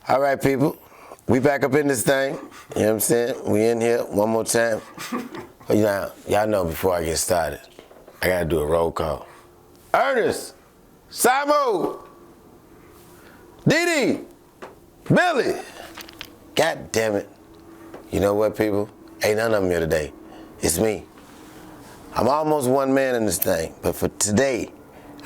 All right, people. We back up in this thing. You know what I'm saying? We in here one more time. But y'all know before I get started, I gotta do a roll call. Ernest, Simo, Dee, Billy. God damn it. You know what, people? Ain't none of them here today. It's me. I'm almost one man in this thing, but for today,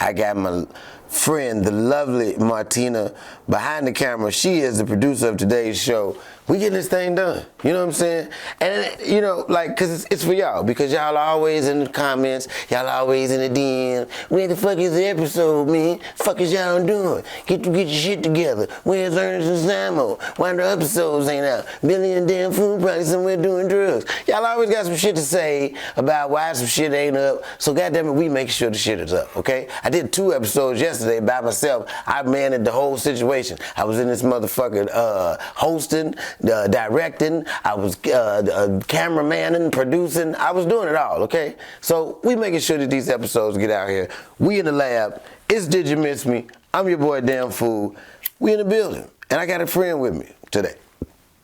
I got my friend, the lovely Martina, behind the camera. She is the producer of today's show. We getting this thing done. You know what I'm saying? And, you know, like, because it's for y'all. Because y'all are always in the comments. Y'all always in the DM. Where the fuck is the episode, man? Fuck is y'all doing? Get your shit together. Where's Ernest and Simo? Why the episodes ain't out? Billy and damn food probably somewhere doing drugs. Y'all always got some shit to say about why some shit ain't up. So goddamn it, we make sure the shit is up, okay? I did 2 episodes yesterday by myself. I managed the whole situation. I was in this motherfucker hosting, directing, I was cameramanning, producing, I was doing it all, okay? So we making sure that these episodes get out here. We in the lab, it's Did You Miss Me? I'm your boy Damn Fool. We in the building, and I got a friend with me today.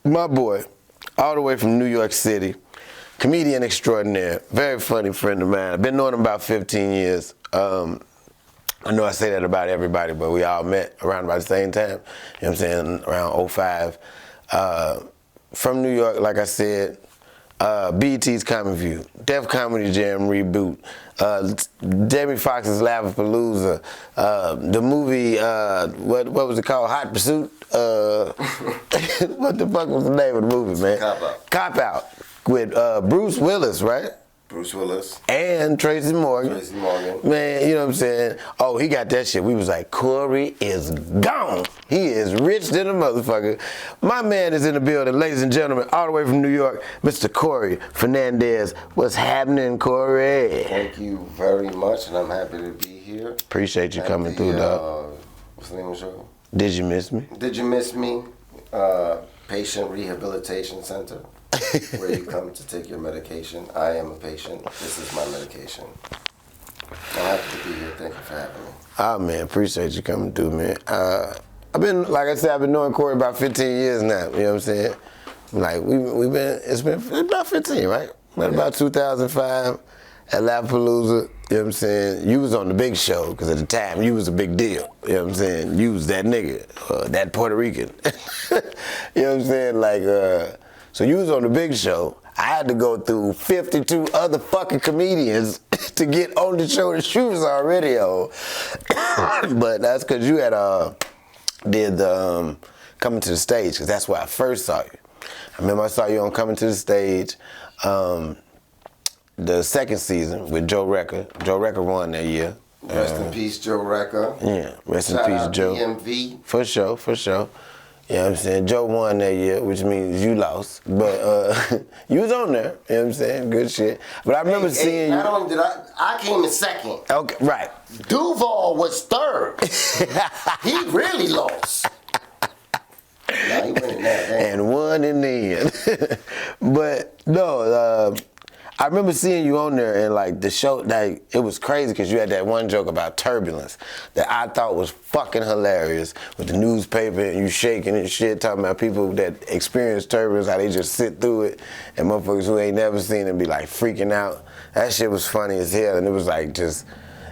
My boy, all the way from New York City, comedian extraordinaire, very funny friend of mine. I've been knowing him about 15 years. I know I say that about everybody, but we all met around about the same time. You know what I'm saying? Around 05. From New York, like I said, BET's Comic View, Def Comedy Jam reboot, Jamie Foxx's Lavapalooza, the movie, what was it called? Hot Pursuit? What the fuck was the name of the movie, man? Cop Out. Cop Out with Bruce Willis, right? Bruce Willis. And Tracy Morgan. Tracy Morgan. Man, you know what I'm saying? Oh, he got that shit. We was like, Corey is gone. He is rich than a motherfucker. My man is in the building, ladies and gentlemen, all the way from New York, Mr. Corey Fernandez. What's happening, Corey? Thank you very much, and I'm happy to be here. Appreciate you coming through, dog. What's the name of the show? Did You Miss Me? Did You Miss Me? Patient Rehabilitation Center, where you come to take your medication. I am a patient. This is my medication. I'm happy to be here. Thank you for having me. Oh, man, appreciate you coming through, man. I've been, like I said, I've been knowing Corey about 15 years now, you know what I'm saying? Like, it's been about 15, right? About 2005 at Lavapalooza, you know what I'm saying? You was on the big show, because at the time, you was a big deal, you know what I'm saying? You was that nigga, that Puerto Rican. You know what I'm saying? Like, so you was on the big show. I had to go through 52 other fucking comedians to get on the show that you was already on. But that's because you had did the Coming to the Stage, because that's where I first saw you. I remember I saw you on Coming to the Stage, the second season with Joe Recker. Joe Recker won that year. Rest in peace, Joe Recker. Yeah, rest in Shout peace, out Joe. DMV. For sure, for sure. You know what I'm saying? Joe won that year, which means you lost. But you was on there, you know what I'm saying? Good shit. But I remember seeing you. Not only did I came in second. Okay, right. Duval was third. He really lost. Nah, he went in there, and won in the end. But no, I remember seeing you on there, and like the show, like it was crazy because you had that one joke about turbulence that I thought was fucking hilarious with the newspaper and you shaking and shit, talking about people that experience turbulence, how they just sit through it, and motherfuckers who ain't never seen it be like freaking out. That shit was funny as hell, and it was like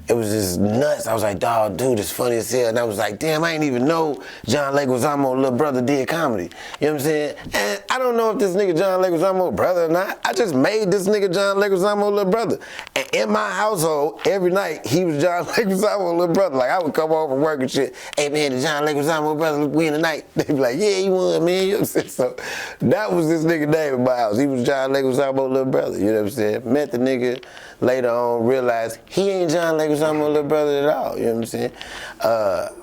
it was just nuts. I was like, dawg, dude, it's funny as hell. And I was like, damn, I ain't even know John Leguizamo's little brother did comedy. You know what I'm saying? And I don't know if this nigga John Leguizamo's brother or not. I just made this nigga John Leguizamo's little brother. And in my household, every night, he was John Leguizamo's little brother. Like, I would come home from work and shit, hey, man, did John Leguizamo's brother win tonight? They'd be like, yeah, he won, man. You know what I'm saying? So that was this nigga name in my house. He was John Leguizamo's little brother. You know what I'm saying? Met the nigga later on, realized he ain't John Leguizamo's little brother at all, you know what I'm saying?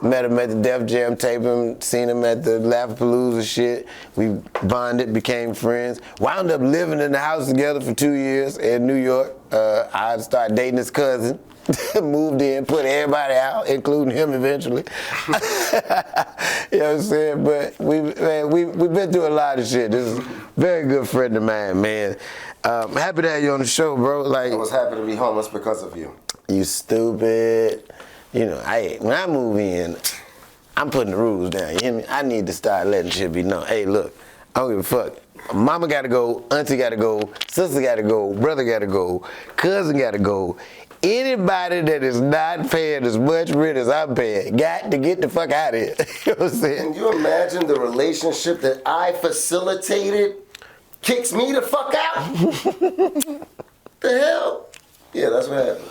Met him at the Def Jam taping, seen him at the Lavapalooza shit. We bonded, became friends. Wound up living in the house together for 2 years in New York. I started dating his cousin. Moved in, put everybody out, including him eventually. You know what I'm saying? But we've been through a lot of shit. This is a very good friend of mine, man. I'm happy to have you on the show, bro. Like, I was happy to be homeless because of you. You stupid. You know, when I move in, I'm putting the rules down, you hear me? I need to start letting shit be known. Hey, look, I don't give a fuck. Mama gotta go, auntie gotta go, sister gotta go, brother gotta go, cousin gotta go. Anybody that is not paying as much rent as I'm paying got to get the fuck out of here. You know what I'm saying? Can you imagine the relationship that I facilitated kicks me the fuck out? The hell? Yeah, that's what happened.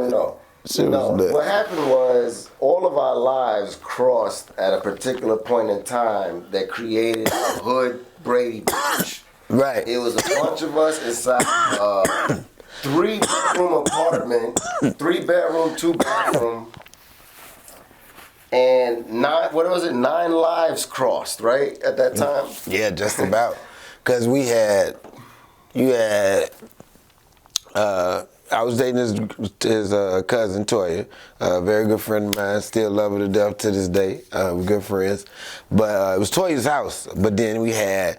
No. What happened was all of our lives crossed at a particular point in time that created a hood Brady bitch. Right. It was a bunch of us inside a 3-bedroom apartment, 3-bedroom, 2-bathroom, and 9 lives crossed, right, at that time? Yeah, just about. Because I was dating his cousin, Toya, a very good friend of mine, still love her to death to this day. We're good friends. But it was Toya's house. But then we had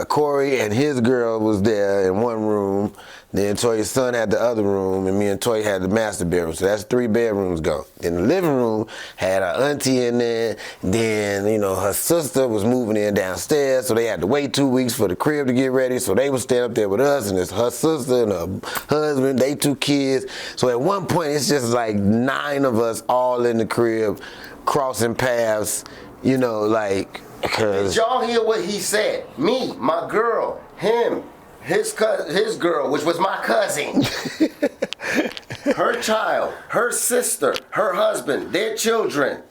Cory and his girl was there in one room. Then Toya's son had the other room, and me and Toya had the master bedroom. So that's 3 bedrooms go. Then the living room had our auntie in there. Then, her sister was moving in downstairs, so they had to wait 2 weeks for the crib to get ready. So they would stay up there with us, and it's her sister and her husband, they 2 kids. So at one point, it's just like 9 of us all in the crib, crossing paths, Did y'all hear what he said? Me, my girl, him, his girl, which was my cousin, her child, her sister, her husband, their children,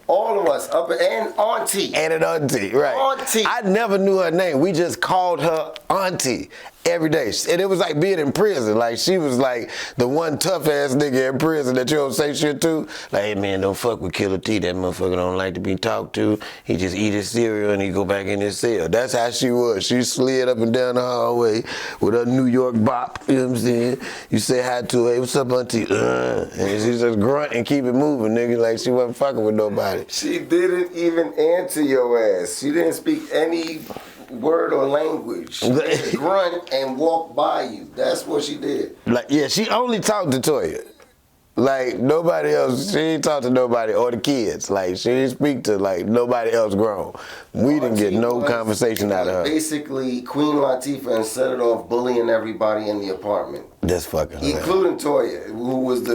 all of us up, and auntie. And an auntie, right. Auntie. I never knew her name. We just called her auntie every day. And it was like being in prison. Like, she was like the one tough-ass nigga in prison that you don't say shit to. Like, hey, man, don't fuck with Killer T. That motherfucker don't like to be talked to. He just eat his cereal and he go back in his cell. That's how she was. She slid up and down the hallway with her New York bop, you know what I'm saying? You say hi to her, hey, what's up, auntie? And she just grunt and keep it moving, nigga, like she wasn't fucking with nobody. She didn't even answer your ass. She didn't speak any word or language. She just grunt and walk by you. That's what she did. Like, yeah, she only talked to Toya. Like, nobody else, she ain't talk to nobody or the kids. Like, she didn't speak to, like, nobody else grown. We didn't get no conversation out of her. Basically, Queen Latifah and set it off bullying everybody in the apartment. That's fucking including Toya, who was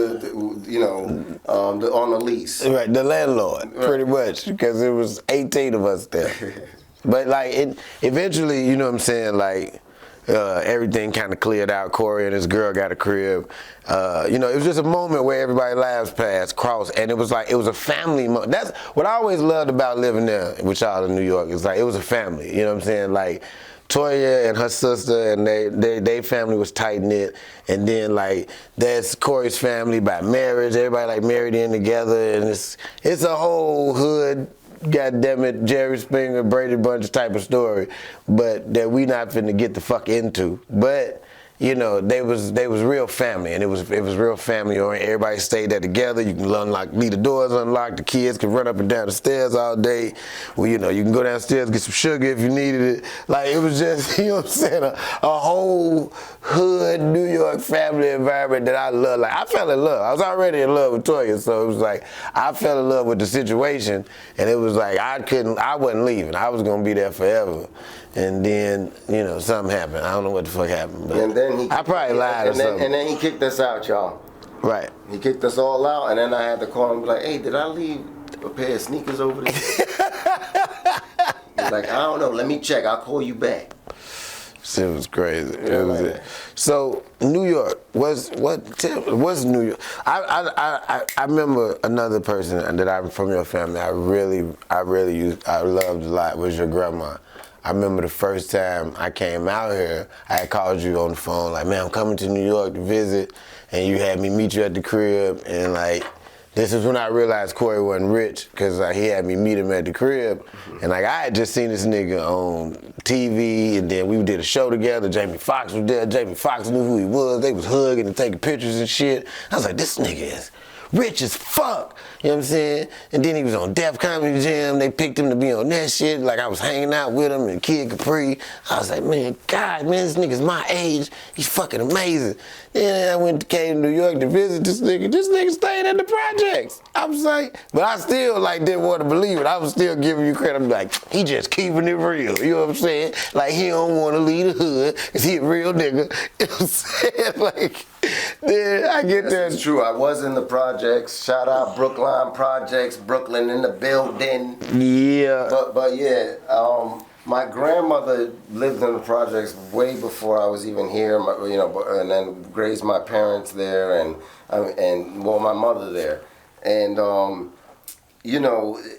on the lease. Right, the landlord, pretty much, because it was 18 of us there. But, like, eventually, you know what I'm saying, like, everything kind of cleared out. Cory and his girl got a crib. It was just a moment where everybody's lives crossed, and it was a family moment. That's what I always loved about living there with y'all in New York. It's like, it was a family, you know what I'm saying? Like, Toya and her sister and they family was tight-knit, and then, like, that's Cory's family by marriage. Everybody, like, married in together, and it's a whole hood, goddammit, Jerry Springer, Brady Bunch type of story, but that we not finna get the fuck into. But they was real family, and it was real family oriented. Everybody stayed there together. You can leave the doors unlocked. The kids can run up and down the stairs all day. Well, you can go downstairs, get some sugar if you needed it. Like, it was just, you know what I'm saying, a whole hood New York family environment that I love. Like, I fell in love. I was already in love with Toya, so it was like I fell in love with the situation, and it was like I wasn't leaving. I was gonna be there forever. And then, something happened. I don't know what the fuck happened. But and then I probably lied or something. And then he kicked us out, y'all. Right. He kicked us all out, and then I had to call him and be like, hey, did I leave a pair of sneakers over there? He's like, I don't know. Let me check. I'll call you back. Shit was crazy. So, New York, what's New York? I remember another person that I'm from your family I loved a lot was your grandma. I remember the first time I came out here, I had called you on the phone, like, man, I'm coming to New York to visit, and you had me meet you at the crib, and, like, this is when I realized Cory wasn't rich, because he had me meet him at the crib, and, like, I had just seen this nigga on TV, and then we did a show together. Jamie Foxx was there. Jamie Foxx knew who he was. They was hugging and taking pictures and shit. I was like, this nigga is rich as fuck. You know what I'm saying? And then he was on Def Comedy Jam. They picked him to be on that shit. Like, I was hanging out with him and Kid Capri. I was like, man, God, man, this nigga's my age. He's fucking amazing. Then I came to New York to visit this nigga. This nigga stayed at the projects. I was like, but I still like didn't want to believe it. I was still giving you credit. I'm like, he just keeping it real. You know what I'm saying? Like, he don't want to leave the hood because he a real nigga. You know what I'm saying? Like, then I get there. That's true. I was in the projects. Shout out Brookline Projects, Brooklyn in the building. Yeah. But yeah, my grandmother lived in the projects way before I was even here. And then raised my parents there, and my mother there. And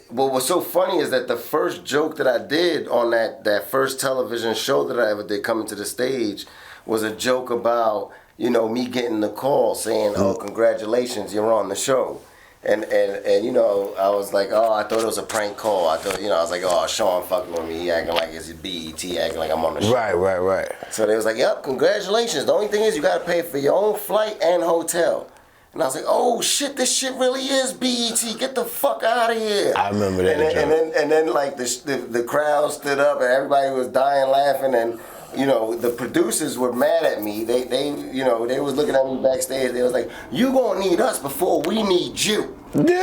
what was so funny is that the first joke that I did on that first television show that I ever did, coming to the stage, was a joke about me getting the call saying, "Oh, congratulations, you're on the show." And I was like, oh, I thought it was a prank call. I thought, I was like, oh, Sean fucking with me. He acting like it's BET, acting like I'm on the show. Right. So they was like, yep, congratulations. The only thing is you got to pay for your own flight and hotel. And I was like, oh, shit, this shit really is BET. Get the fuck out of here. I remember that. And then like, the crowd stood up and everybody was dying laughing. And, the producers were mad at me. They was looking at me backstage. They was like, you gonna need us before we need you. And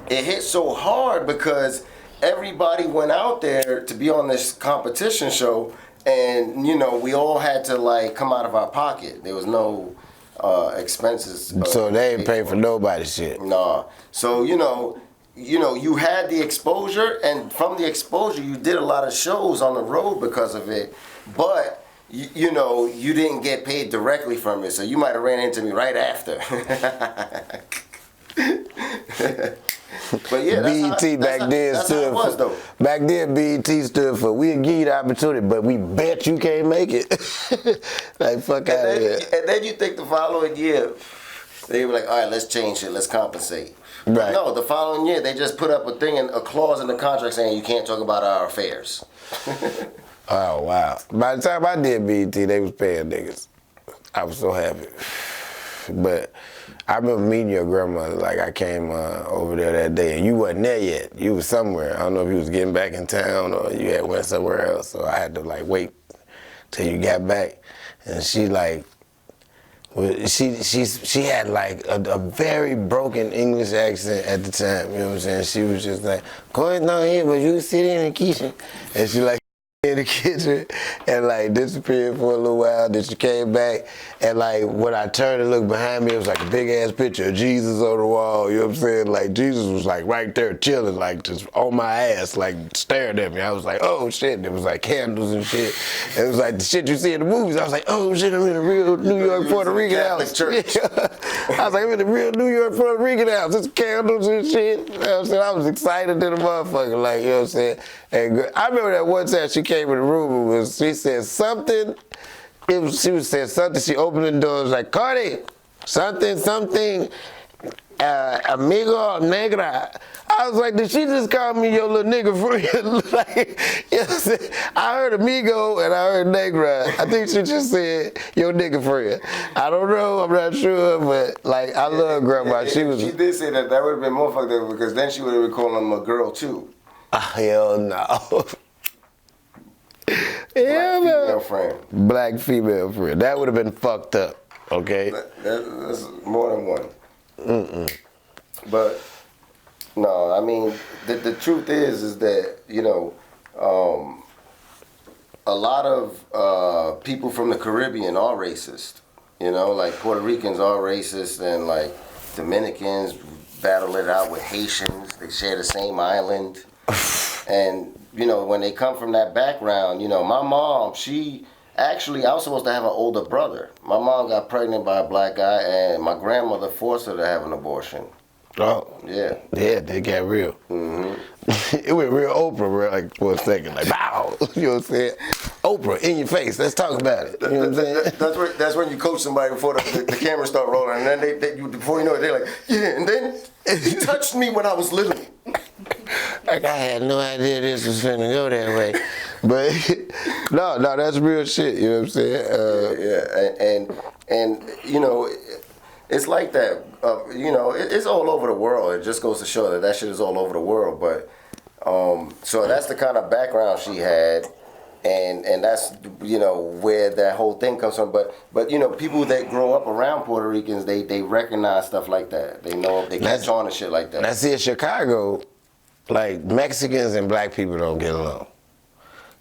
it hit so hard because everybody went out there to be on this competition show, and we all had to like come out of our pocket. There was no expenses. So they ain't pay for nobody's shit. Nah. So you had the exposure, and from the exposure, you did a lot of shows on the road because of it. But you didn't get paid directly from it, so you might have ran into me right after. But yeah, that's how it was, though. Back then, BET stood for we'll give you the opportunity, but we bet you can't make it. Like, fuck out of here. And then you think the following year, they were like, all right, let's change it, let's compensate. Right. No, the following year they just put up a clause in the contract saying you can't talk about our affairs. Oh wow! By the time I did BET, they was paying niggas. I was so happy. But I remember meeting your grandmother. Like, I came over there that day, and you wasn't there yet. You was somewhere. I don't know if you was getting back in town or you had went somewhere else. So I had to like wait till you got back, and she like. She had like a very broken English accent at the time, you know what I'm saying? She was just like, Corey's not here, but you sit in the kitchen. And she like in the kitchen and like disappeared for a little while. Then she came back, and like when I turned and looked behind me, it was like a big ass picture of Jesus on the wall, you know what I'm saying? Like Jesus was like right there chilling, like just on my ass, like staring at me. I was like, oh shit. And it was like candles and shit. And it was like the shit you see in the movies. I was like, oh shit, I'm in a real New York, Puerto Rican house. Church. I was like, I'm in a real New York, Puerto Rican house. It's candles and shit. You know what I'm saying? I was excited to the motherfucker, like, you know what I'm saying? And I remember that one time she came in the room and she said something. She was saying something. She opened the door and was like, Cory, something, amigo negra. I was like, did she just call me your little nigga friend? Like, you know what I'm saying? I heard amigo and I heard negra. I think she just said your nigga friend. I don't know. I'm not sure, but like, I love grandma. She did say that. That would have been more fucked up because then she would have been calling him a girl too. Hell no. Black female friend. Black female friend. That would have been fucked up. Okay. That's more than one. But no, I mean the truth is that a lot of people from the Caribbean are racist. Like Puerto Ricans are racist, and like Dominicans battle it out with Haitians. They share the same island. And, when they come from that background, my mom, I was supposed to have an older brother. My mom got pregnant by a black guy, and my grandmother forced her to have an abortion. Oh. Yeah. Yeah, they got real. It went real Oprah like for a second, like, wow. You know what I'm saying? Oprah, in your face, let's talk about it. You know what I'm saying? That's when you coach somebody before the camera start rolling, and then before you know it, they're like, yeah, and then he touched me when I was little. Like, I had no idea this was finna go that way. But, no, that's real shit, you know what I'm saying? And it's like that. You know, it's all over the world. It just goes to show that shit is all over the world. But so that's the kind of background she had, and that's, you know, where that whole thing comes from. But you know, people that grow up around Puerto Ricans, they recognize stuff like that. They know, they catch on to shit like that. Now see, in Chicago, like Mexicans and black people don't get along.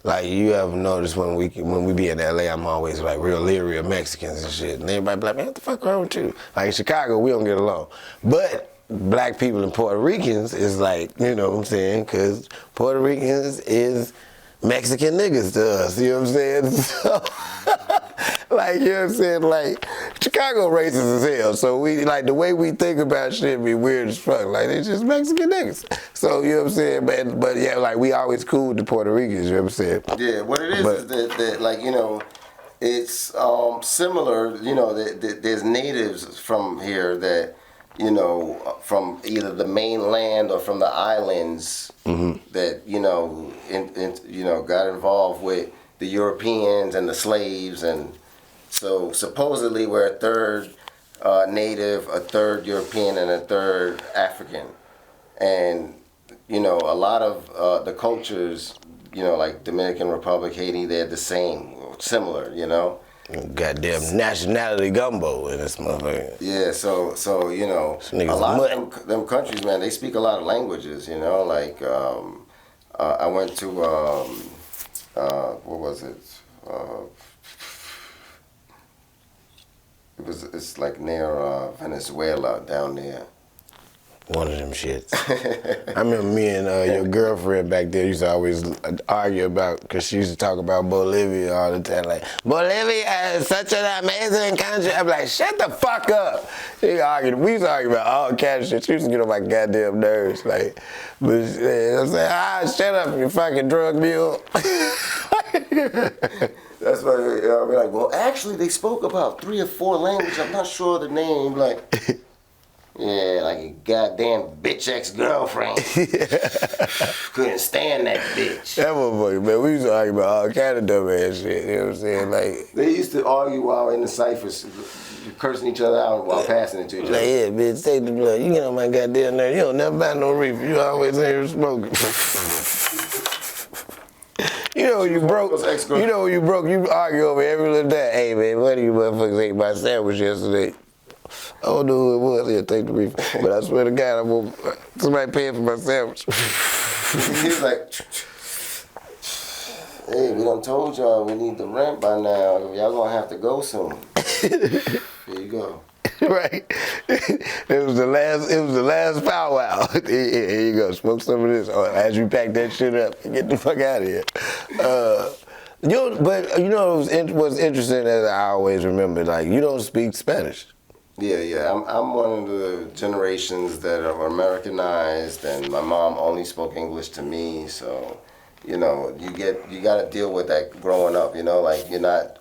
Like you ever notice when we be in LA, I'm always like real leery of Mexicans and shit, and everybody be like, man, what the fuck wrong with you? Like in Chicago, we don't get along, but black people and Puerto Ricans is like, you know what I'm saying? Because Puerto Ricans is Mexican niggas to us, you know what I'm saying? So, like, you know what I'm saying? Like, Chicago racist as hell, so we, like, the way we think about shit be weird as fuck. Like, it's just Mexican niggas. So, you know what I'm saying? But yeah, like, we always cool with the Puerto Ricans, you know what I'm saying? Yeah, what it is that like, you know, it's similar, you know, there's natives from here that, you know, from either the mainland or from the islands that, you know, you know, got involved with the Europeans and the slaves, and so supposedly we're a third native, a third European, and a third African, and you know, a lot of the cultures, you know, like Dominican Republic, Haiti, they're the same, similar, you know. Goddamn nationality gumbo in this motherfucker. Yeah, so you know, a lot of them countries, man, they speak a lot of languages, you know. Like I went to what was it? It's like near Venezuela down there. One of them shits. I remember me and your girlfriend back there used to always argue about, because she used to talk about Bolivia all the time. Like, Bolivia is such an amazing country. I'm like, shut the fuck up. We used to argue about all kinds of shit. She used to get on my goddamn nerves. Like, but you know what I'm saying, shut up, you fucking drug mule. That's why I'll be like, well, actually, they spoke about 3 or 4 languages. I'm not sure the name. Like, yeah, like a goddamn bitch ex-girlfriend. Couldn't stand that bitch. That motherfucker, man. We used to argue about all kind of dumb ass shit. You know what I'm saying? Like, they used to argue while in the ciphers, cursing each other out while passing it to each other. Like, yeah, bitch, take the blood. You get on my goddamn nerve. You don't never buy no reefer. You always in here smoking. You know when you broke, you argue over every little day. Hey, man, what do you motherfuckers ate my sandwich yesterday? I don't know who it was. Here, take the reefer. But I swear to God, I'm gonna, somebody paying for my sandwich. He's like, hey, we done told y'all we need the rent by now. Y'all gonna have to go soon. Here you go. Right. It was the last powwow. Here you go. Smoke some of this. As you pack that shit up, get the fuck out of here. But you know what's interesting, as I always remember, like, you don't speak Spanish. Yeah. I'm one of the generations that are Americanized, and my mom only spoke English to me. So, you know, you got to deal with that growing up. You know, like, you're not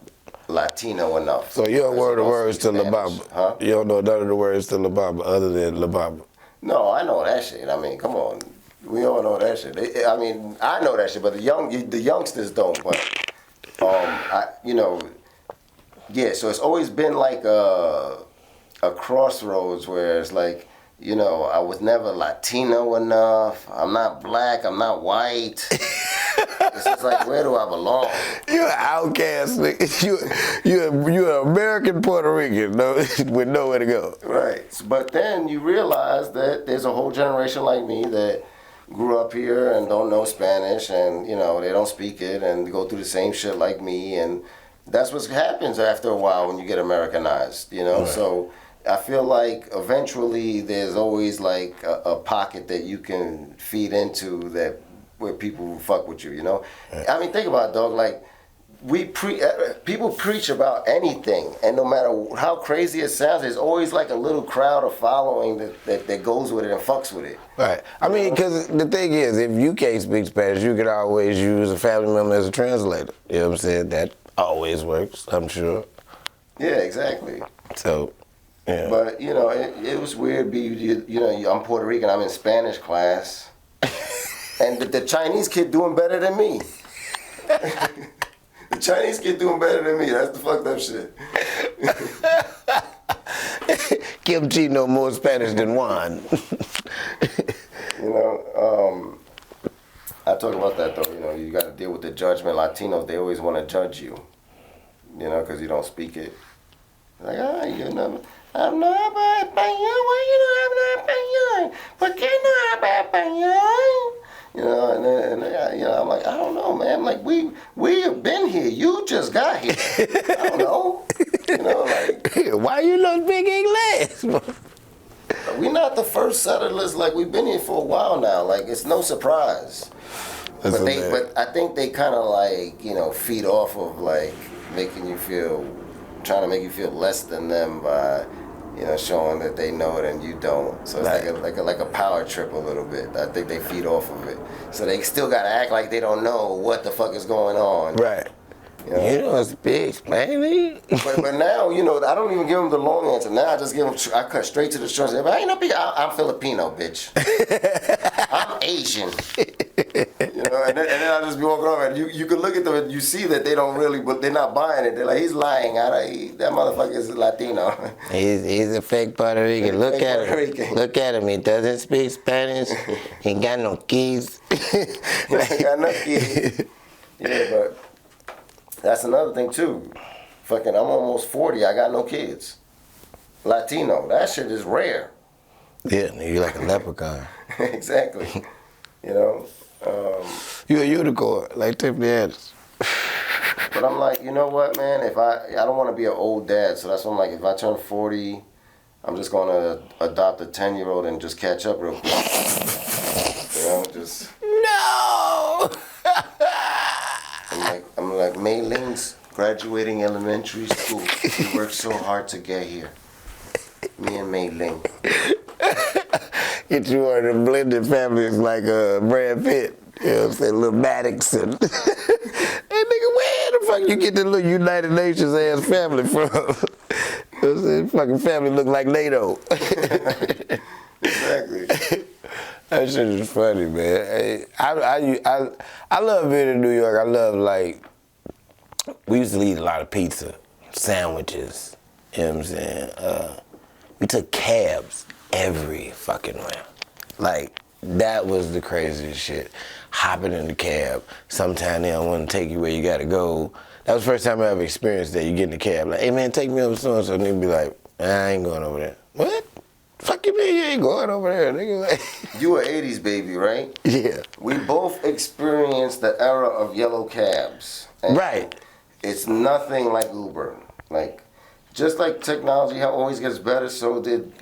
Latino enough. So you don't know the words to La Bamba? Huh? You don't know none of the words to La Bamba other than La Bamba? No, I know that shit. I mean, come on. We all know that shit. I mean, I know that shit, but the youngsters don't. But, you know, yeah, so it's always been like a crossroads where it's like, you know, I was never Latino enough. I'm not black. I'm not white. It's just like, where do I belong? You're an outcast, nigga. You're an American Puerto Rican, with nowhere to go. Right. But then you realize that there's a whole generation like me that grew up here and don't know Spanish, and, you know, they don't speak it and go through the same shit like me, and that's what happens after a while when you get Americanized, you know? Right. So I feel like eventually there's always like a pocket that you can feed into that where people fuck with you, you know? Right. I mean, think about it, dog. Like, people preach about anything, and no matter how crazy it sounds, there's always like a little crowd or following that goes with it and fucks with it. Right. I mean, because the thing is, if you can't speak Spanish, you could always use a family member as a translator. You know what I'm saying? That always works, I'm sure. Yeah, exactly. So, yeah. But, you know, it was weird. You know, I'm Puerto Rican. I'm in Spanish class. And the Chinese kid doing better than me. The Chinese kid doing better than me. That's the fucked up shit. Kimchi know more Spanish than Juan. You know, I talk about that though. You know, you got to deal with the judgment. Latinos, they always want to judge you. You know, because you don't speak it. Like, you know, no hablo español. Why you don't hablo español? ¿Por qué no habla español? You know, and you know, I'm like, I don't know, man. I'm like, we have been here. You just got here. I don't know. You know, like, why you don't speak English? we're not the first settlers. Like, we've been here for a while now. Like, it's no surprise. But I think they kind of like, you know, feed off of like trying to make you feel less than them by, you know, showing that they know it and you don't. So it's like a power trip a little bit. I think they feed off of it. So they still gotta act like they don't know what the fuck is going on. Right. You don't speak Spanish. But now, you know, I don't even give them the long answer. Now I just give them. I cut straight to the short. I'm Filipino, bitch. I'm Asian. You know, and then I just be walking over, and you can look at them and you see that they don't really, but they're not buying it. They're like, he's lying. That motherfucker is Latino. He's a fake Puerto Rican. Look at him. Look at him. He doesn't speak Spanish. He ain't got no keys. He ain't got no keys. Yeah, but that's another thing too. Fucking, I'm almost 40. I got no kids. Latino. That shit is rare. Yeah, you're like a leprechaun. Exactly. You know. You're a unicorn, like Tiffany Haddish. But I'm like, you know what, man? If I don't want to be an old dad, so that's why I'm like, if I turn 40, I'm just gonna adopt a 10-year-old and just catch up real quick. You know, just. No. I'm like Mei Ling's graduating elementary school. She worked so hard to get here. Me and Mei Ling. Get you one of the blended families like Brad Pitt. You know what I'm saying? Little Maddox and hey nigga, where the fuck you get the little United Nations ass family from? You know what I'm saying? Fucking family look like NATO. Exactly. That shit is funny, man. I love being in New York. I love, like, we used to eat a lot of pizza, sandwiches, you know what I'm saying? We took cabs every fucking round. Like, that was the craziest shit. Hopping in the cab. Sometimes they don't want to take you where you got to go. That was the first time I ever experienced that. You get in the cab, like, hey, man, take me over so-and-so. And they'd be like, I ain't going over there. What? Fuck you mean you ain't going over there, nigga? You were 80s baby, right? Yeah. We both experienced the era of yellow cabs. Right. It's nothing like Uber. Like, just like technology always gets better, so did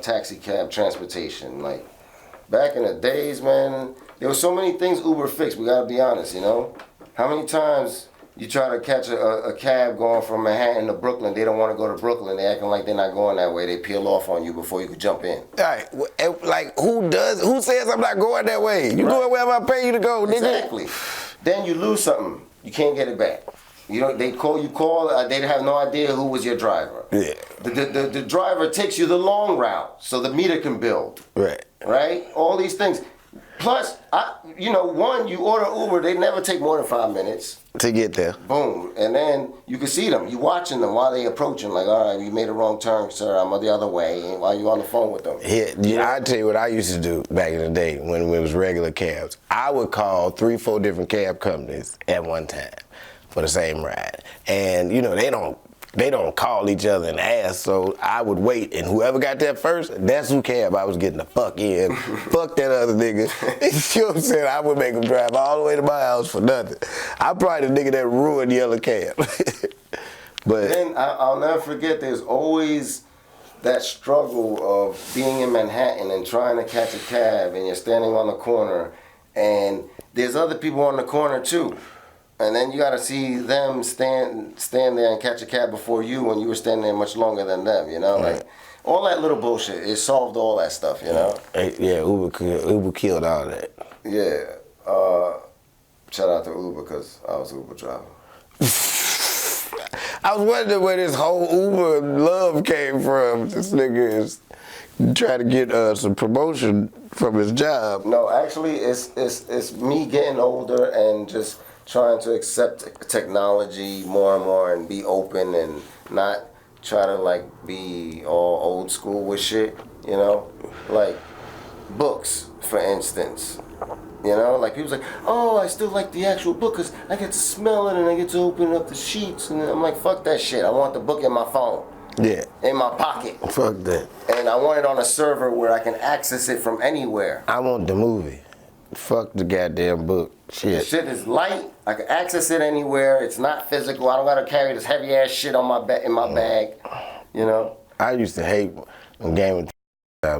taxi cab transportation. Like, back in the days, man, there were so many things Uber fixed. We gotta be honest, you know? How many times you try to catch a cab going from Manhattan to Brooklyn, they don't want to go to Brooklyn. They acting like they're not going that way. They peel off on you before you could jump in. All right, like who says I'm not going that way? You going wherever I pay you to go, nigga. Exactly. Then you lose something. You can't get it back. You know, they call, they have no idea who was your driver. Yeah. The driver takes you the long route so the meter can build. Right. Right? All these things. Plus, you order Uber, they never take more than 5 minutes. To get there. Boom. And then you can see them. You watching them while they approaching. Like, all right, you made a wrong turn, sir. I'm the other way. And while you on the phone with them. Yeah, I tell you what I used to do back in the day when it was regular cabs. I would call 3-4 different cab companies at one time for the same ride. And, you know, they don't call each other an ass, so I would wait, and whoever got there first, that's who cab I was getting the fuck in. Fuck that other nigga. You know what I'm saying? I would make him drive all the way to my house for nothing. I'm probably the nigga that ruined yellow cab. But then I'll never forget, there's always that struggle of being in Manhattan and trying to catch a cab, and you're standing on the corner, and there's other people on the corner too. And then you gotta see them stand there and catch a cab before you when you were standing there much longer than them, you know? Like, all that little bullshit, it solved all that stuff, you know? Yeah, Uber killed all that. Yeah. Shout out to Uber, because I was an Uber driver. I was wondering where this whole Uber love came from. This nigga is trying to get some promotion from his job. No, actually, it's me getting older and just trying to accept technology more and more and be open and not try to like be all old school with shit, you know? Like books, for instance. You know, like people's like, oh, I still like the actual book because I get to smell it and I get to open up the sheets. And I'm like, fuck that shit. I want the book in my phone. Yeah. In my pocket. Fuck that. And I want it on a server where I can access it from anywhere. I want the movie. Fuck the goddamn book. Shit. The shit is light. I can access it anywhere. It's not physical. I don't gotta carry this heavy ass shit on my in my bag. You know. I used to hate when Game of Thrones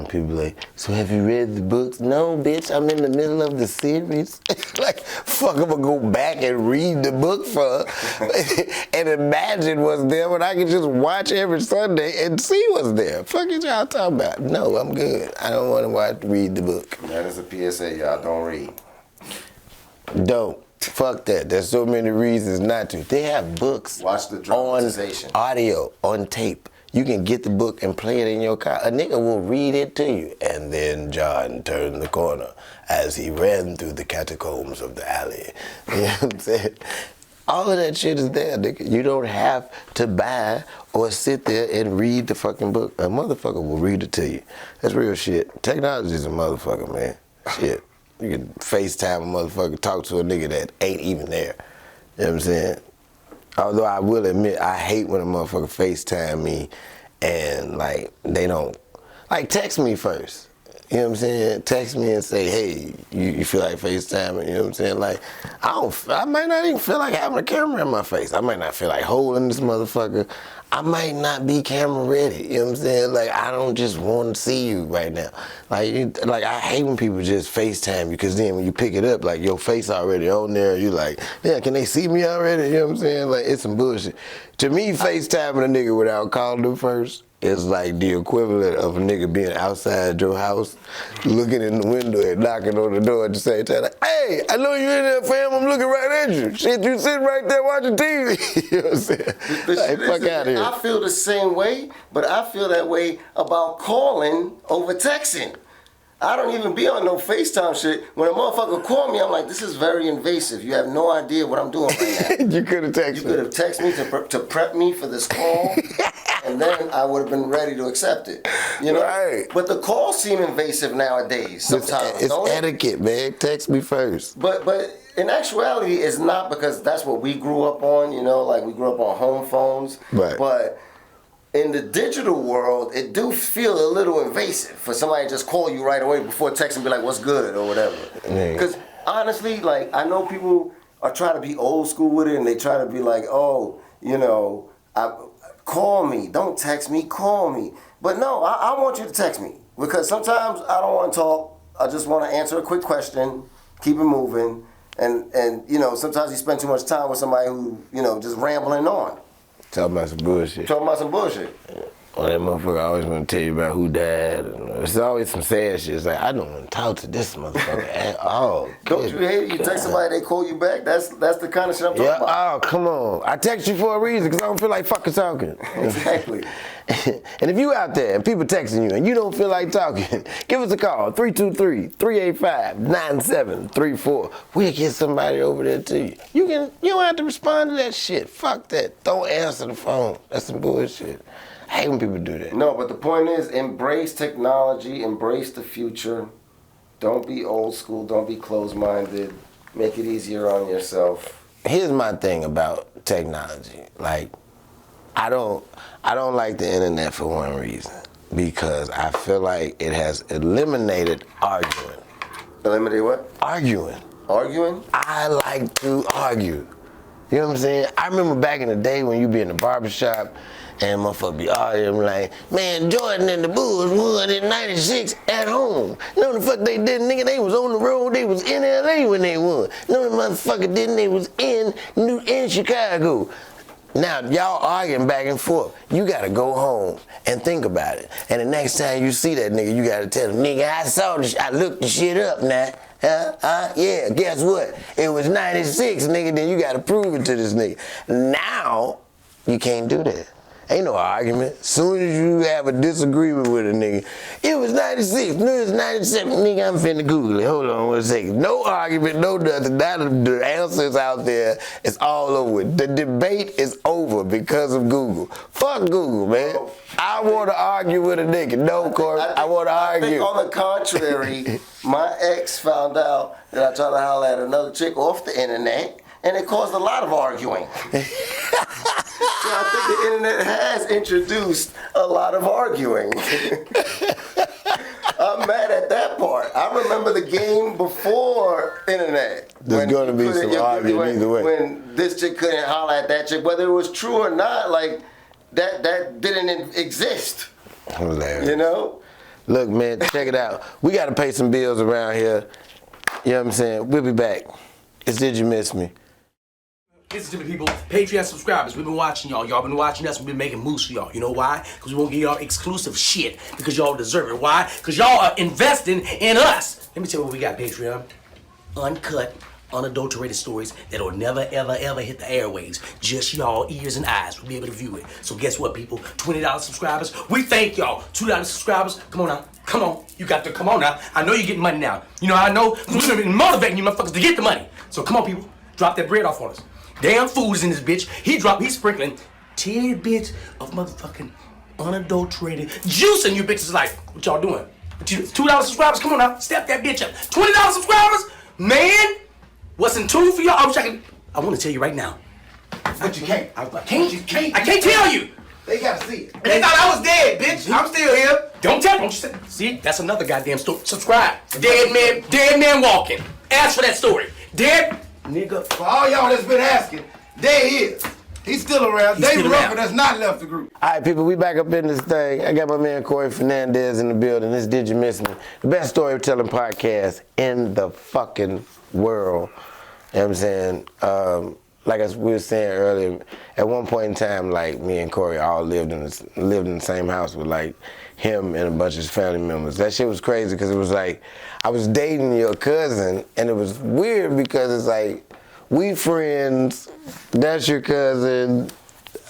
people like, so have you read the books? No, bitch. I'm in the middle of the series. Like, fuck, I'm gonna go back and read the book for and imagine what's there when I can just watch every Sunday and see what's there. Fuck it, y'all talking about? No, I'm good. I don't want to read the book. That is a PSA, y'all. Don't read. Don't. Fuck that. There's so many reasons not to. They have books Watch the on dramatization. audio, on tape. You can get the book and play it in your car. A nigga will read it to you. And then John turned the corner as he ran through the catacombs of the alley. You know what I'm saying? All of that shit is there, nigga. You don't have to buy or sit there and read the fucking book. A motherfucker will read it to you. That's real shit. Technology is a motherfucker, man. Shit. You can FaceTime a motherfucker, talk to a nigga that ain't even there. You know what I'm saying? Although I will admit, I hate when a motherfucker FaceTime me and, like, they don't, like, text me first. You know what I'm saying? Text me and say, hey, you feel like FaceTiming? You know what I'm saying? Like, I might not even feel like having a camera in my face. I might not feel like holding this motherfucker. I might not be camera ready. You know what I'm saying? Like, I don't just want to see you right now. Like, I hate when people just FaceTime you, because then when you pick it up, like, your face already on there, you like, yeah, can they see me already? You know what I'm saying? Like, it's some bullshit. To me, FaceTiming a nigga without calling them first is like the equivalent of a nigga being outside your house, looking in the window and knocking on the door at the same time. Like, hey, I know you in there, fam. I'm looking right at you. Shit, you sitting right there watching TV. You know what I'm saying? Like, fuck out of here. I feel the same way, but I feel that way about calling over texting. I don't even be on no FaceTime shit. When a motherfucker call me, I'm like, this is very invasive. You have no idea what I'm doing right now. You could have texted. You could have texted me to prep me for this call, and then I would have been ready to accept it. You know? Right. But the calls seem invasive nowadays. Sometimes it's etiquette, man. Text me first. But in actuality, it's not, because that's what we grew up on. You know, like we grew up on home phones. Right. But in the digital world, it do feel a little invasive for somebody to just call you right away before texting and be like, what's good or whatever. Because honestly, like, I know people are trying to be old school with it, and they try to be like, oh, you know, call me, don't text me, call me. But no, I want you to text me, because sometimes I don't want to talk. I just want to answer a quick question, keep it moving. And you know, sometimes you spend too much time with somebody who, you know, just rambling on. Talking about some bullshit. Talking about some bullshit. Well, that motherfucker always want to tell you about who died. It's always some sad shit. It's like, I don't want to talk to this motherfucker at all. Don't you hate it? You text somebody, they call you back. That's the kind of shit I'm talking about. Oh, come on. I text you for a reason, because I don't feel like fucking talking. Exactly. And if you out there and people texting you and you don't feel like talking, give us a call, 323-385-9734. We'll get somebody over there to you. You don't have to respond to that shit. Fuck that. Don't answer the phone. That's some bullshit. I hate when people do that. No, but the point is, embrace technology, embrace the future. Don't be old school, don't be closed-minded. Make it easier on yourself. Here's my thing about technology. Like, I don't like the internet for one reason, because I feel like it has eliminated arguing. Eliminate what? Arguing. Arguing? I like to argue. You know what I'm saying? I remember back in the day when you be in the barbershop and motherfucker be arguing like, man, Jordan and the Bulls won in '96 at home. No, the fuck they didn't, nigga. They was on the road. They was in LA when they won. No, the motherfucker didn't. They was in Chicago. Now, y'all arguing back and forth. You gotta go home and think about it. And the next time you see that nigga, you gotta tell him, nigga, I saw this, I looked the shit up now. Yeah, guess what? It was '96, nigga, then you gotta prove it to this nigga. Now, you can't do that. Ain't no argument. Soon as you have a disagreement with a nigga, it was 96, no, it's 97, nigga, I'm finna Google it. Hold on 1 second. No argument, no nothing. Now the answer's out there. It's all over. The debate is over because of Google. Fuck Google, man. I want to argue with a nigga. No, Corey, I want to argue. I think on the contrary, my ex found out that I tried to holler at another chick off the internet, and it caused a lot of arguing. So I think the internet has introduced a lot of arguing. I'm mad at that part. I remember the game before internet. There's going to be some arguing either way. When this chick couldn't holler at that chick, whether it was true or not, like that didn't exist. Hilarious. You know? Look, man, check it out. We got to pay some bills around here. You know what I'm saying? We'll be back. It's Did You Miss Me? Listen to me, people. Patreon subscribers, we've been watching y'all. Y'all been watching us. We've been making moves for y'all. You know why? Because we won't give y'all exclusive shit. Because y'all deserve it. Why? Because y'all are investing in us. Let me tell you what we got, Patreon. Uncut, unadulterated stories that'll never, ever, ever hit the airwaves. Just y'all ears and eyes will be able to view it. So guess what, people? $20 subscribers. We thank y'all. $2 subscribers. Come on now. Come on. You got to come on now. I know you're getting money now. You know, I know. I'm motivating you motherfuckers to get the money. So come on, people. Drop that bread off on us. Damn food is in this bitch. He's sprinkling tidbits of motherfucking unadulterated juice in you bitches. Like, what y'all doing? $2 subscribers? Come on now. Step that bitch up. $20 subscribers? Man, what's in tune for y'all? I want to tell you right now. But you can't. I can't tell you. They gotta see it. They thought I was dead, bitch. I'm still here. Don't you say. See, that's another goddamn story. Subscribe. Dead man walking. Ask for that story. Dead nigga. For all y'all that's been asking, there he is. He's still around. He's Dave still Ruffin around. has not left the group. All right, people, we back up in this thing. I got my man Corey Fernandez in the building. This Did You Miss Me? The best storytelling podcast in the fucking world. You know what I'm saying? Like we were saying earlier, at one point in time, like, me and Corey all lived in the same house with, like, him and a bunch of his family members. That shit was crazy because it was like, I was dating your cousin, and it was weird because it's like, we friends, that's your cousin,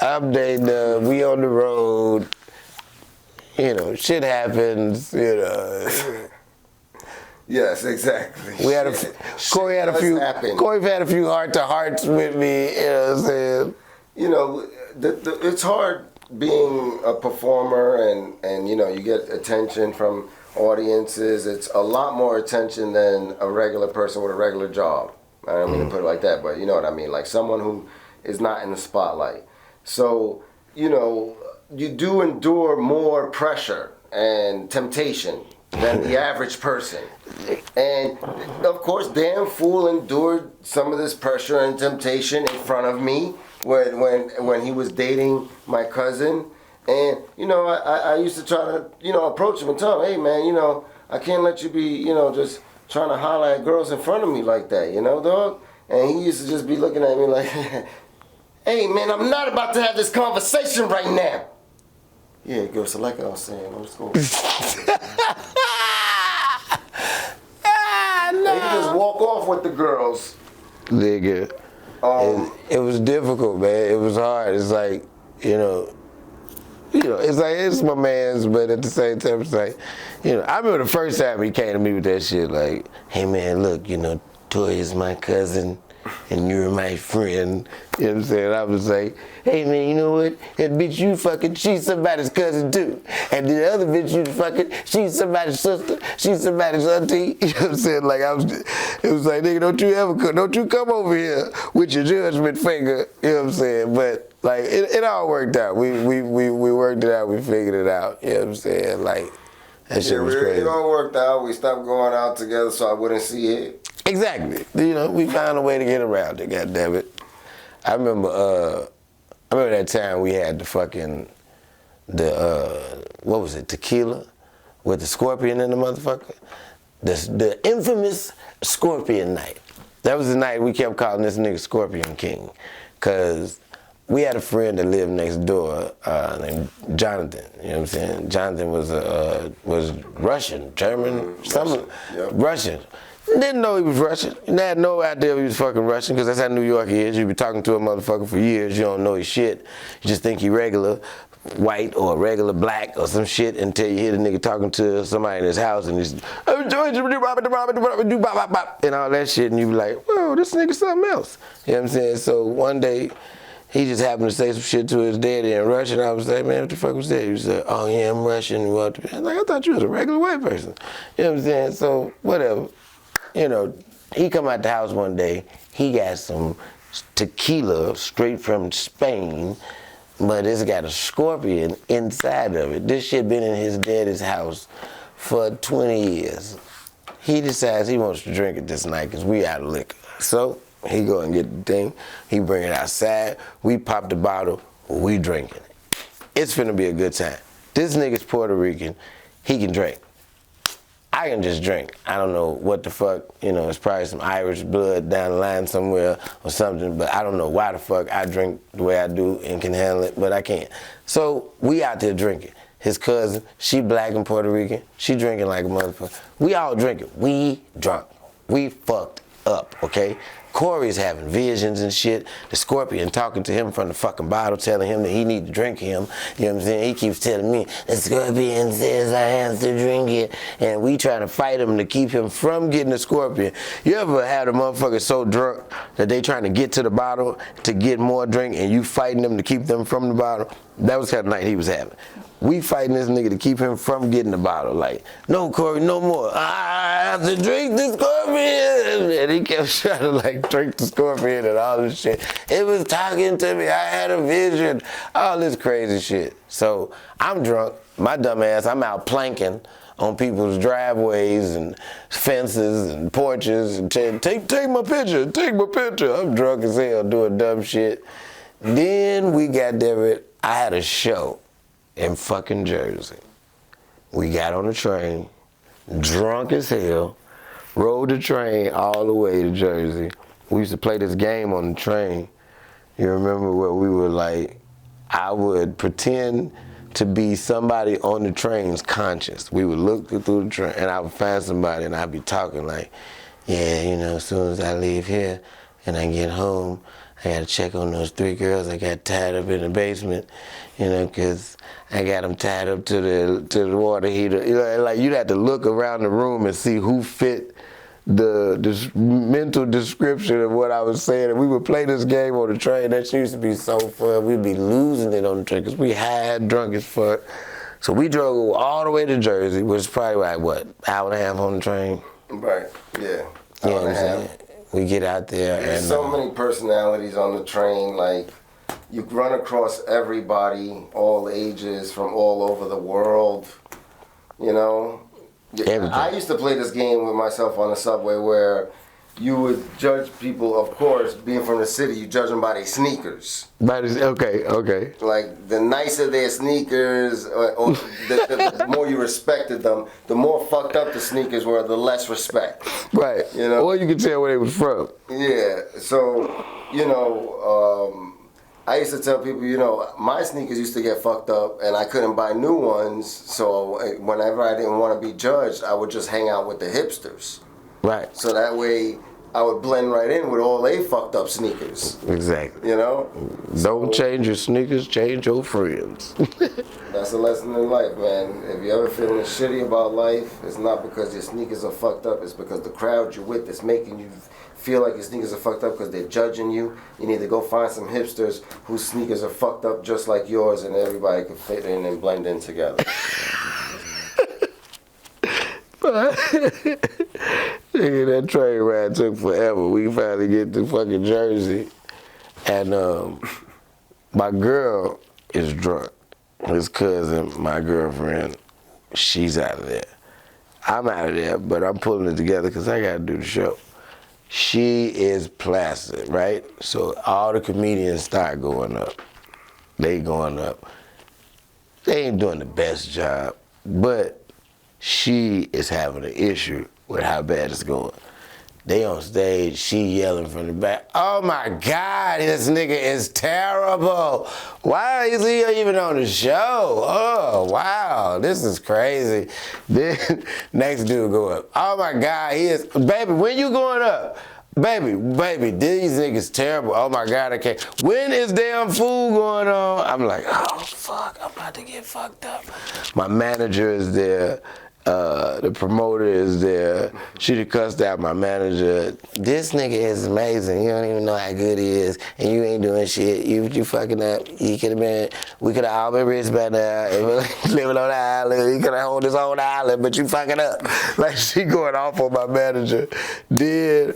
I'm dating her, we on the road, you know, shit happens, you know. Yes, exactly. Corey had a few heart-to-hearts with me, you know what I'm saying? You know, it's hard being a performer and you know, you get attention from audiences. It's a lot more attention than a regular person with a regular job. I don't mean to put it like that, but you know what I mean, like someone who is not in the spotlight. So, you know, you do endure more pressure and temptation than the average person. And of course, damn fool endured some of this pressure and temptation in front of me when he was dating my cousin. And, you know, I used to try to, you know, approach him and tell him, hey man, you know, I can't let you be, you know, just trying to holler at girls in front of me like that, you know, dog? And he used to just be looking at me like, hey man, I'm not about to have this conversation right now. Yeah, girl, so like I was saying, let's go. They could just walk off with the girls. Nigga, it was difficult, man. It was hard. It's like, you know, it's like, it's my man's, but at the same time, it's like, you know, I remember the first time he came to me with that shit, like, hey man, look, you know, Toya's my cousin, and you're my friend. You know what I'm saying? I was like, hey man, you know what? That bitch you fucking, she's somebody's cousin too. And the other bitch you fucking, she's somebody's sister, she's somebody's auntie. You know what I'm saying? Like, it was like, nigga, don't you come over here with your judgment finger. You know what I'm saying? But like, it all worked out. We worked it out, we figured it out. You know what I'm saying? Like, that shit was crazy. It all worked out. We stopped going out together so I wouldn't see it. Exactly. You know, we found a way to get around it, goddammit. I remember that time we had what was it, tequila with the scorpion in the motherfucker? The infamous Scorpion night. That was the night we kept calling this nigga Scorpion King. Cause we had a friend that lived next door named Jonathan. You know what I'm saying? Jonathan was Russian, German, something. Yep. Russian. Didn't know he was Russian. I had no idea he was fucking Russian, because that's how New York is. You be talking to a motherfucker for years, you don't know his shit. You just think he regular. white or regular black or some shit until you hear the nigga talking to somebody in his house and he's and all that shit, and you be like, whoa, this nigga something else. You know what I'm saying? So one day, he just happened to say some shit to his daddy in Russian. I was like, man, what the fuck was that? He said, oh yeah, I'm Russian. I was like, I thought you was a regular white person. You know what I'm saying? So whatever. You know, he come out the house one day, he got some tequila straight from Spain, but it's got a scorpion inside of it. This shit been in his daddy's house for 20 years. He decides he wants to drink it this night because we out of liquor. So he go and get the thing, he bring it outside, we pop the bottle, we drinking it. It's finna be a good time. This nigga's Puerto Rican, he can drink. I can just drink. I don't know what the fuck, you know, it's probably some Irish blood down the line somewhere or something, but I don't know why the fuck I drink the way I do and can handle it, but I can't. So we out there drinking. His cousin, she black and Puerto Rican, she drinking like a motherfucker. We all drinking. We drunk. We fucked up, okay? Corey's having visions and shit. The scorpion talking to him from the fucking bottle, telling him that he need to drink him. You know what I'm saying? He keeps telling me, the scorpion says I have to drink it. And we trying to fight him to keep him from getting the scorpion. You ever had a motherfucker so drunk that they trying to get to the bottle to get more drink and you fighting them to keep them from the bottle? That was the kind of night he was having. We fighting this nigga to keep him from getting the bottle. Like, no, Corey, no more. I have to drink the scorpion. And he kept trying to like drink the scorpion and all this shit. It was talking to me. I had a vision. All this crazy shit. So I'm drunk. My dumb ass, I'm out planking on people's driveways and fences and porches and saying, take my picture, take my picture. I'm drunk as hell doing dumb shit. Then we got there. I had a show in fucking Jersey. We got on the train, drunk as hell, rode the train all the way to Jersey. We used to play this game on the train. You remember where we were like, I would pretend to be somebody on the train's conscience. We would look through the train and I would find somebody and I'd be talking like, yeah, you know, as soon as I leave here and I get home, I gotta check on those 3 girls I got tied up in the basement, you know, cause I got them tied up to the water heater. You know, like you'd have to look around the room and see who fit the mental description of what I was saying. And we would play this game on the train. That shit used to be so fun. We'd be losing it on the train because we had drunk as fuck. So we drove all the way to Jersey, which is probably like, what, hour and a half on the train? Right, yeah. You know what I'm saying? We get out there There's and so many personalities on the train, like you run across everybody, all ages, from all over the world, you know? Everything. I used to play this game with myself on the subway where you would judge people, of course, being from the city, you judge them by their sneakers. Okay. Like, the nicer their sneakers, or the more you respected them, the more fucked up the sneakers were, the less respect. Right. You know? Or you could tell where they was from. Yeah, so, you know, I used to tell people, you know, my sneakers used to get fucked up and I couldn't buy new ones, so whenever I didn't want to be judged, I would just hang out with the hipsters. Right. So that way I would blend right in with all they fucked up sneakers. Exactly. You know? Don't change your sneakers, change your friends. That's a lesson in life, man. If you ever feeling shitty about life, it's not because your sneakers are fucked up, it's because the crowd you're with is making you feel like your sneakers are fucked up because they're judging you. You need to go find some hipsters whose sneakers are fucked up just like yours and everybody can fit in and blend in together. Nigga, that train ride took forever. We finally get to fucking Jersey, and my girl is drunk. His cousin, my girlfriend, she's out of there. I'm out of there, but I'm pulling it together because I gotta do the show. She is placid, right? So all the comedians start going up. They going up. They ain't doing the best job, but she is having an issue with how bad it's going. They on stage, she yelling from the back, oh my God, this nigga is terrible. Why is he even on the show? Oh, wow, this is crazy. Then next dude go up, oh my God, he is, baby, when you going up? Baby, these niggas terrible. Oh my God, I can't. When is damn food going on? I'm like, oh fuck, I'm about to get fucked up. My manager is there. The promoter is there. She done cussed out my manager. This nigga is amazing. You don't even know how good he is, and you ain't doing shit. You fucking up. We could have all been rich by now, and living on the island. He could have hold his own island, but you fucking up. Like she going off on my manager. Then,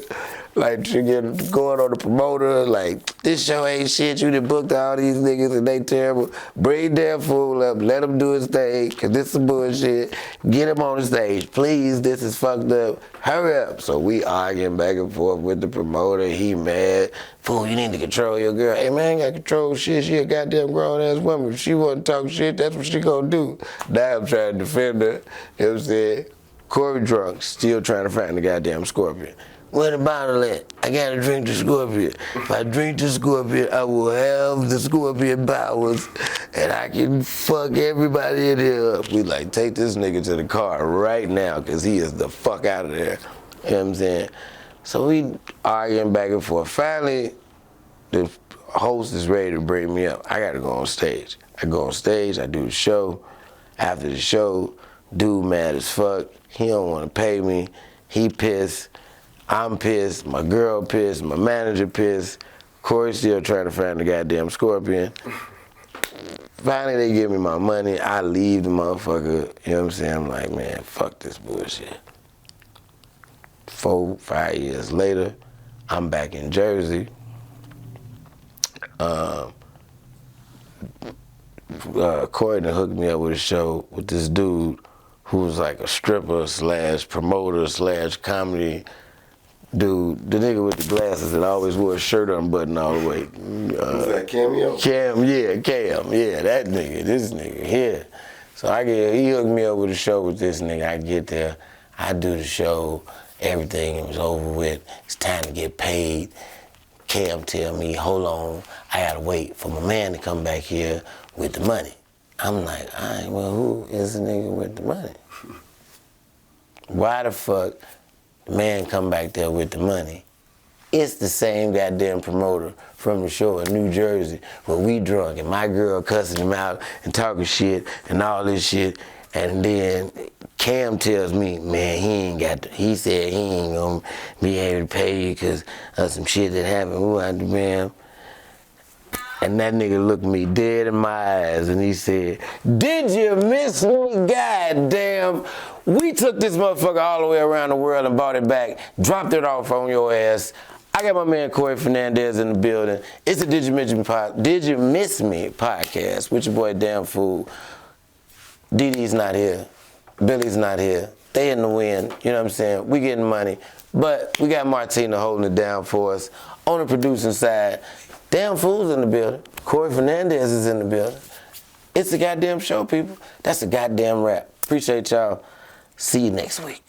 like she going on the promoter. Like this show ain't shit. You done booked all these niggas and they terrible. Bring damn fool up. Let him do his thing, cause this is bullshit. Get him on the stage, please. This is fucked up. Hurry up. So we arguing back and forth with the promoter. He mad. Fool, you need to control your girl. Hey man, I ain't got control shit. She a goddamn grown ass woman. If she want to talk shit, that's what she gonna do. Now I'm trying to defend her. You know what I'm saying? Cory drunk, still trying to find the goddamn scorpion. Where the bottle at? I gotta drink the scorpion. If I drink the scorpion, I will have the scorpion powers and I can fuck everybody in here up. We like, take this nigga to the car right now, cause he is the fuck out of there. You know what I'm saying? So we arguing back and forth. Finally, the host is ready to bring me up. I gotta go on stage. I go on stage, I do the show. After the show, dude mad as fuck. He don't wanna pay me. He pissed. I'm pissed, my girl pissed, my manager pissed. Cory still trying to find the goddamn scorpion. Finally, they give me my money. I leave the motherfucker. You know what I'm saying? I'm like, man, fuck this bullshit. 4, 5 years later, I'm back in Jersey. Cory done hooked me up with a show with this dude who was like a stripper / promoter / comedy dude, the nigga with the glasses that always wore a shirt unbuttoned all the way. Was that Cameo? Cam, that nigga, this nigga here. So he hooked me up with a show with this nigga. I get there, I do the show, everything was over with. It's time to get paid. Cam tell me, hold on, I gotta wait for my man to come back here with the money. I'm like, all right, well, who is the nigga with the money? Why the fuck the man come back there with the money? It's the same goddamn promoter from the show in New Jersey where we drunk and my girl cussing him out and talking shit and all this shit. And then Cam tells me, man, he said he ain't gonna be able to pay you because of some shit that happened. Ooh, man. And that nigga looked me dead in my eyes and he said, did you miss me? Goddamn. We took this motherfucker all the way around the world and brought it back, dropped it off on your ass. I got my man Corey Fernandez in the building. It's a Did You Miss Me podcast with your boy Damn Fool. DD's not here. Billy's not here. They in the wind, you know what I'm saying? We getting money. But we got Martina holding it down for us. On the producing side, Damn Fool's in the building. Corey Fernandez is in the building. It's a goddamn show, people. That's a goddamn wrap. Appreciate y'all. See you next week.